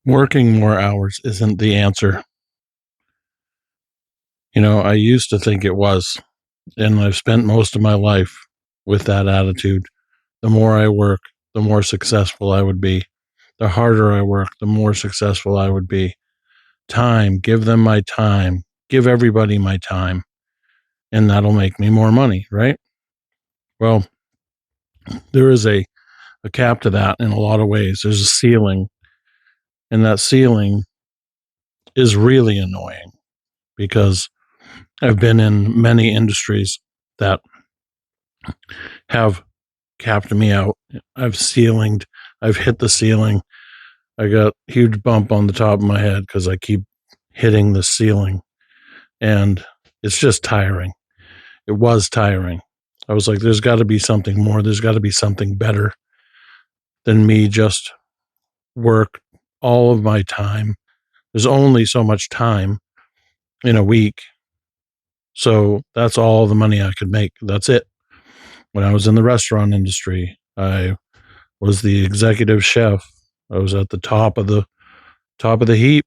Working more hours isn't the answer. I used to think it was, and I've spent most of my life with that attitude. The more I work, the more successful I would be. The harder I work, the more successful I would be. Time, give them my time, give everybody my time, and that'll make me more money, right? Well, there is a cap to that in a lot of ways. There's a ceiling, and that ceiling is really annoying because I've been in many industries that have capped me out. I've hit the ceiling. I got a huge bump on the top of my head because I keep hitting the ceiling, and it's just tiring. It was tiring. I was like, there's got to be something more. There's got to be something better than me just work all of my time. There's only so much time in a week. So that's all the money I could make. That's it. When I was in the restaurant industry, I was the executive chef. I was at the top of the heap,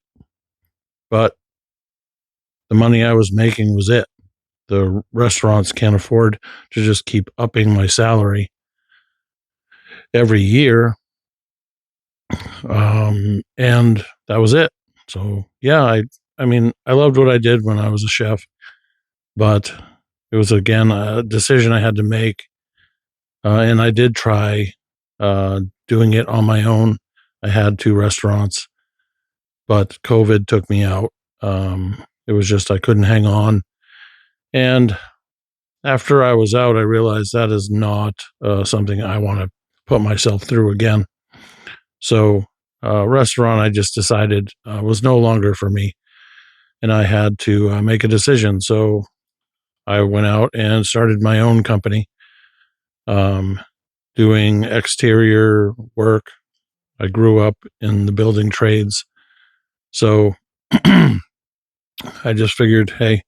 but the money I was making was it. The restaurants can't afford to just keep upping my salary every year. And that was it. So yeah, I mean, I loved what I did when I was a chef, but it was again a decision I had to make. And I did try doing it on my own. I had two restaurants, but COVID took me out. It was just I couldn't hang on. And after I was out, I realized that is not something I want to put myself through again. So, restaurant, I just decided was no longer for me, and I had to make a decision. So, I went out and started my own company, um, doing exterior work. I grew up in the building trades. So, I just figured, hey,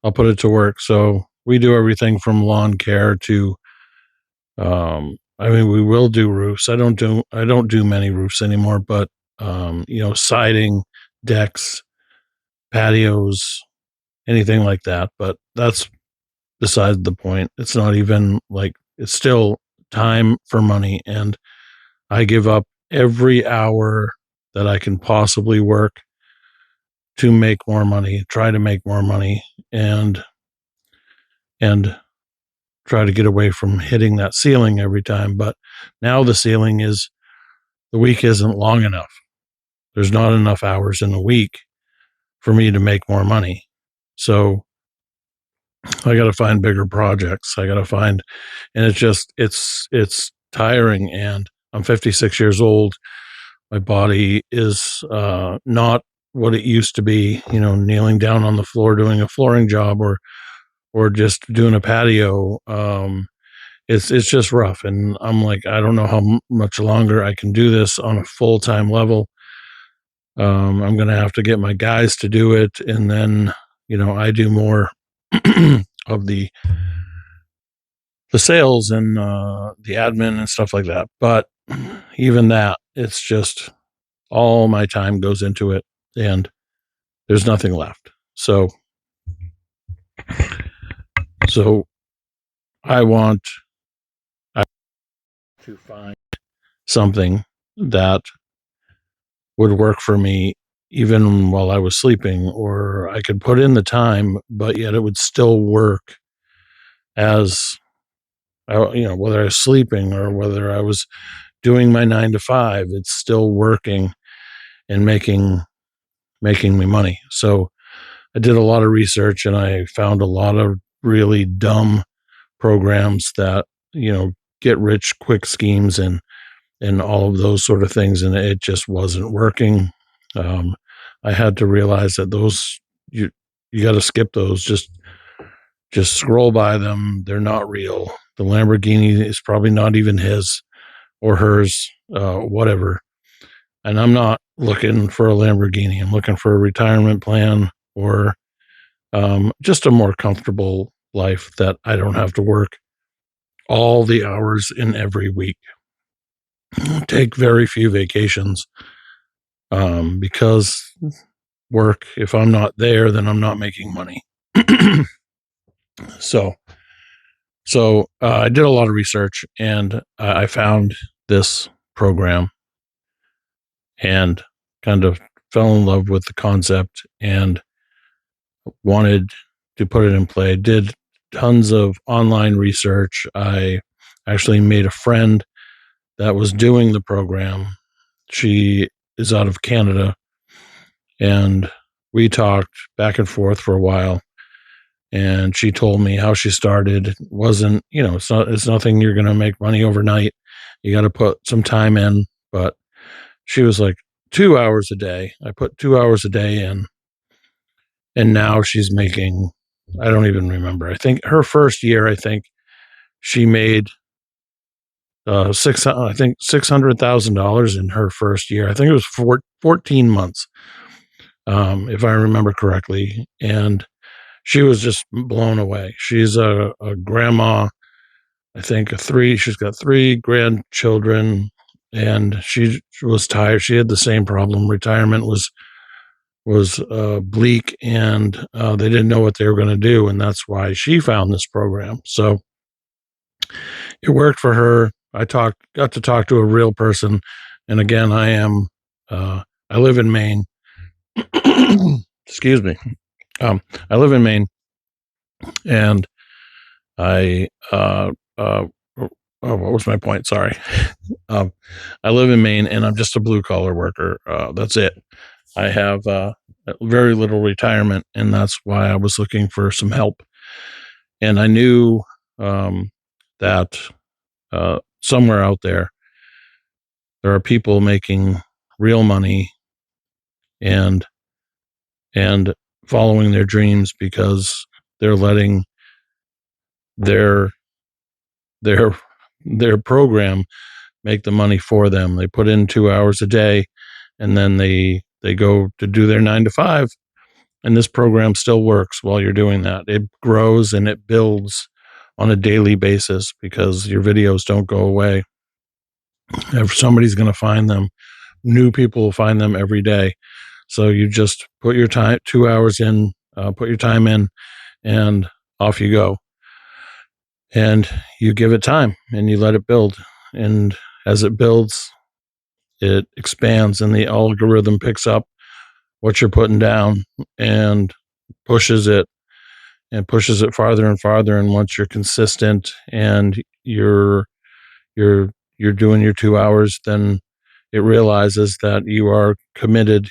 I'll put it to work. So, we do everything from lawn care to I mean, we will do roofs. I don't do many roofs anymore, but siding, decks, patios, anything like that. But that's beside the point. It's not even like it's still time for money, and I give up every hour that I can possibly work to make more money, try to make more money, and try to get away from hitting that ceiling every time. But now the ceiling is the week isn't long enough. There's not enough hours in a week for me to make more money. So I got to find bigger projects. I got to find, and it's tiring. And I'm 56 years old. My body is not what it used to be. Kneeling down on the floor doing a flooring job or just doing a patio. It's just rough, and I'm like, I don't know how much longer I can do this on a full time level. I'm gonna have to get my guys to do it, and then I do more of the sales and the admin and stuff like that. But even that, it's just all my time goes into it, and there's nothing left. So I want to find something that would work for me even while I was sleeping, or I could put in the time, but yet it would still work as whether I was sleeping or whether I was doing my 9 to 5, it's still working and making me money. So I did a lot of research and I found a lot of really dumb programs that, get rich quick schemes and all of those sort of things, and it just wasn't working. Um, I had to realize that those you got to skip those. Just scroll by them. They're not real. The Lamborghini is probably not even his or hers, whatever. And I'm not looking for a Lamborghini. I'm looking for a retirement plan or just a more comfortable life that I don't have to work all the hours in every week. Take very few vacations. because work, if I'm not there, then I'm not making money. so I did a lot of research, and I found this program and kind of fell in love with the concept and wanted to put it in play. Did tons of online research. I actually made a friend that was doing the program. She is out of Canada, and we talked back and forth for a while. And she told me how she started. It wasn't, it's nothing you're going to make money overnight. You got to put some time in. But she was like, 2 hours a day. I put 2 hours a day in, and now she's making, I don't even remember. I think her first year, she made $600,000 in her first year. I think it was 14 months, if I remember correctly. And she was just blown away. She's a grandma. I think she's got 3 grandchildren, and she was tired. She had the same problem. Retirement was bleak, and they didn't know what they were going to do. And that's why she found this program. So it worked for her. Got to talk to a real person. And again, I live in Maine. Excuse me. I live in Maine, and I, what was my point? Sorry. I live in Maine, and I'm just a blue collar worker. That's it. I have very little retirement, and that's why I was looking for some help. And I knew that somewhere out there are people making real money and following their dreams because they're letting their program make the money for them. They put in 2 hours a day, and then they go to do their 9 to 5, and this program still works while you're doing that. It grows and it builds on a daily basis because your videos don't go away. If somebody's going to find them, new people will find them every day. So you just put your time, 2 hours in, put your time in, and off you go. And you give it time and you let it build. And as it builds, it expands, and the algorithm picks up what you're putting down and pushes it farther and farther. And once you're consistent and you're doing your 2 hours, then it realizes that you are committed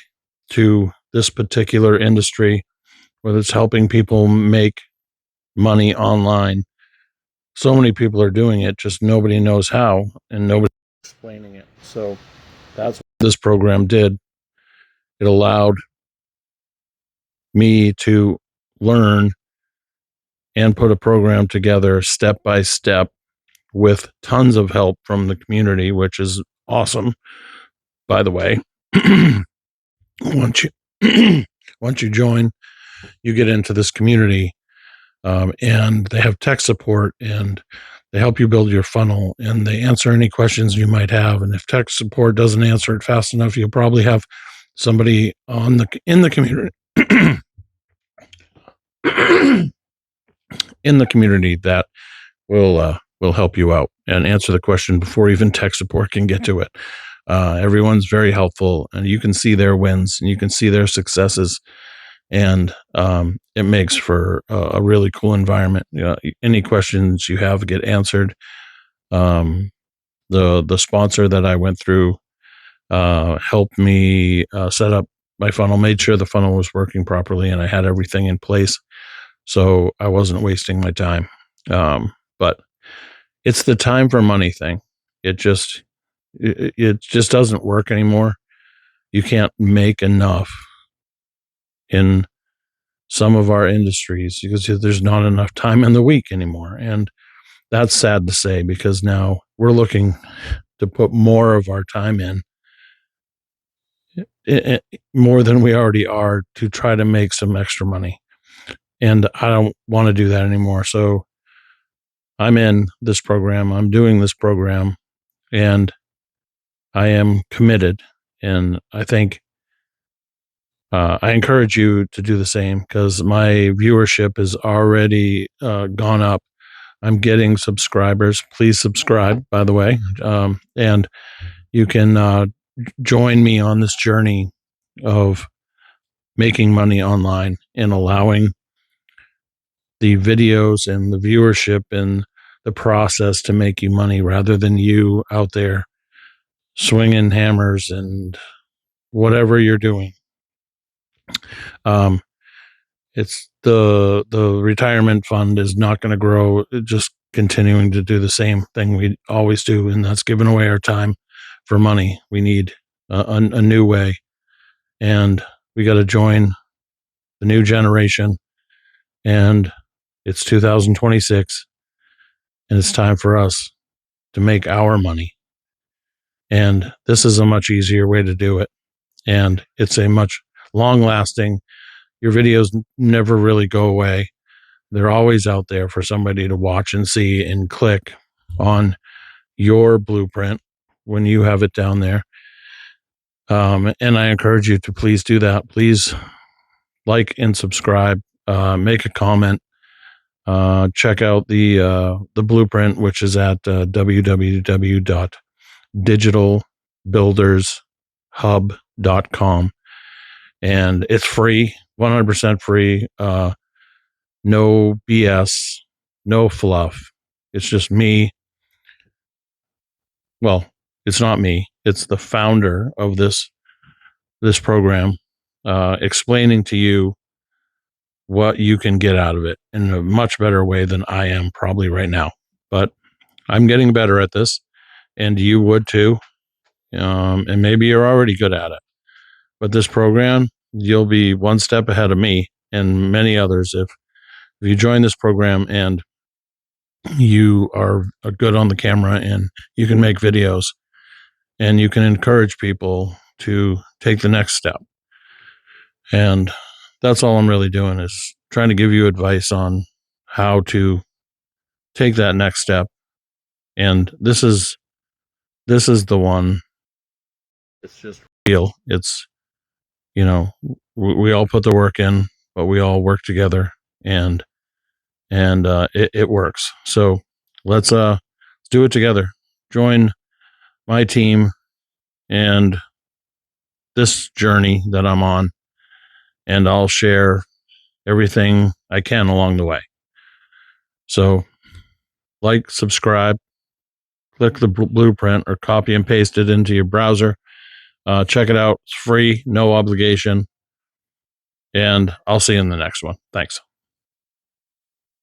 to this particular industry, whether it's helping people make money online. So many people are doing it, just nobody knows how, and nobody's explaining it. So that's what this program did. It allowed me to learn and put a program together step by step with tons of help from the community, which is awesome, by the way. once you once you join, you get into this community, and they have tech support, and they help you build your funnel, and they answer any questions you might have. And if tech support doesn't answer it fast enough, you'll probably have somebody in the community in the community that will help you out and answer the question before even tech support can get to it. Everyone's very helpful, and you can see their wins and you can see their successes, and it makes for a really cool environment. Any questions you have get answered. The sponsor that I went through helped me set up my funnel, made sure the funnel was working properly, and I had everything in place, so I wasn't wasting my time. But it's the time for money thing. It just doesn't work anymore. You can't make enough in some of our industries because there's not enough time in the week anymore. And that's sad to say, because now we're looking to put more of our time in, more than we already are, to try to make some extra money. And I don't want to do that anymore. So I'm in this program. I'm doing this program, and I am committed. And I think I encourage you to do the same because my viewership has already gone up. I'm getting subscribers. Please subscribe, by the way. And you can join me on this journey of making money online and allowing the videos and the viewership and the process to make you money rather than you out there swinging hammers and whatever you're doing. Um, it's the retirement fund is not going to grow, just continuing to do the same thing we always do, and that's giving away our time for money. We need a new way, and we got to join the new generation. And it's 2026, and it's time for us to make our money. And this is a much easier way to do it, and it's a much long lasting. Your videos never really go away. They're always out there for somebody to watch and see and click on your blueprint when you have it down there. And I encourage you to please do that. Please like and subscribe. Make a comment. Check out the blueprint, which is at www.digitalbuildershub.com, and it's free, 100% free. No BS, no fluff. It's just me. Well, it's not me. It's the founder of this program, explaining to you what you can get out of it in a much better way than I am probably right now. But I'm getting better at this, and you would too. And maybe you're already good at it. But this program, you'll be one step ahead of me and many others if you join this program and you are good on the camera and you can make videos and you can encourage people to take the next step. And that's all I'm really doing is trying to give you advice on how to take that next step. And this is the one. It's just real. It's, we all put the work in, but we all work together, and it works. So let's do it together. Join my team and this journey that I'm on, and I'll share everything I can along the way. So like, subscribe, click the blueprint, or copy and paste it into your browser. Check it out. It's free, no obligation. And I'll see you in the next one. Thanks.